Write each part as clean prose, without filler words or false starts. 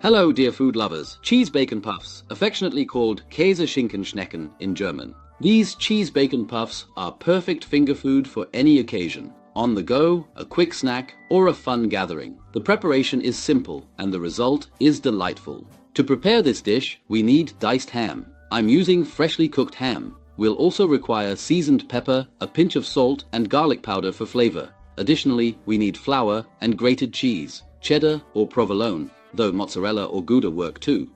Hello dear food lovers, cheese bacon puffs, affectionately called Käse-Schinken-Schnecken in German. These cheese bacon puffs are perfect finger food for any occasion. On the go, a quick snack, or a fun gathering. The preparation is simple and the result is delightful. To prepare this dish, we need diced ham. I'm using freshly cooked ham. We'll also require seasoned pepper, a pinch of salt, and garlic powder for flavor. Additionally, we need flour and grated cheese, cheddar or provolone, though mozzarella or Gouda work too.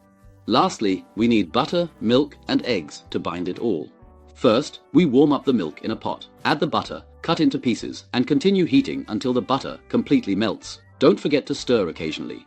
Lastly, we need butter, milk, and eggs to bind it all. First, we warm up the milk in a pot. Add the butter, cut into pieces, and continue heating until the butter completely melts. Don't forget to stir occasionally.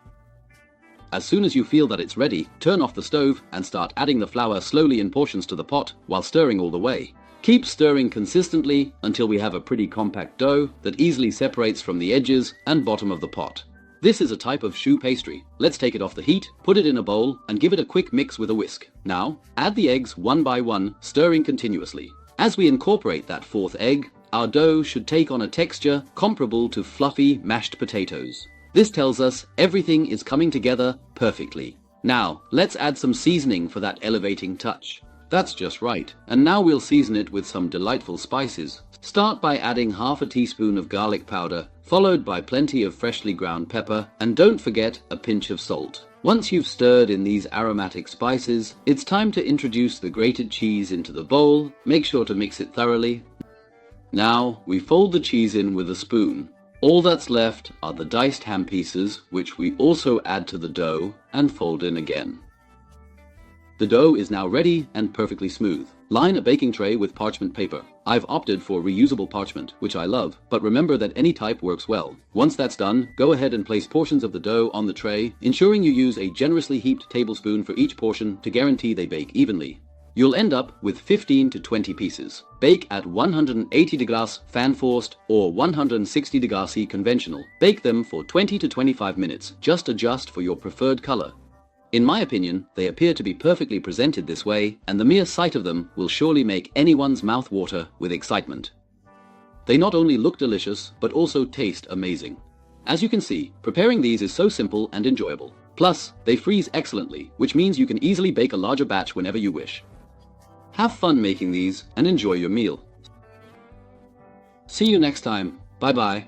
As soon as you feel that it's ready, turn off the stove and start adding the flour slowly in portions to the pot while stirring all the way. Keep stirring consistently until we have a pretty compact dough that easily separates from the edges and bottom of the pot. This is a type of choux pastry. Let's take it off the heat, put it in a bowl, and give it a quick mix with a whisk. Now, add the eggs one by one, stirring continuously. As we incorporate that fourth egg, our dough should take on a texture comparable to fluffy mashed potatoes. This tells us everything is coming together perfectly. Now, let's add some seasoning for that elevating touch. That's just right. And now we'll season it with some delightful spices. Start by adding half a teaspoon of garlic powder, followed by plenty of freshly ground pepper, and don't forget a pinch of salt. Once you've stirred in these aromatic spices, it's time to introduce the grated cheese into the bowl. Make sure to mix it thoroughly. Now, we fold the cheese in with a spoon. All that's left are the diced ham pieces, which we also add to the dough and fold in again. The dough is now ready and perfectly smooth. Line a baking tray with parchment paper. I've opted for reusable parchment, which I love, but remember that any type works well. Once that's done, go ahead and place portions of the dough on the tray, ensuring you use a generously heaped tablespoon for each portion to guarantee they bake evenly. You'll end up with 15 to 20 pieces. Bake at 180 degrees fan-forced or 160 degrees C conventional. Bake them for 20 to 25 minutes. Just adjust for your preferred color. In my opinion, they appear to be perfectly presented this way, and the mere sight of them will surely make anyone's mouth water with excitement. They not only look delicious, but also taste amazing. As you can see, preparing these is so simple and enjoyable. Plus, they freeze excellently, which means you can easily bake a larger batch whenever you wish. Have fun making these and enjoy your meal. See you next time. Bye bye.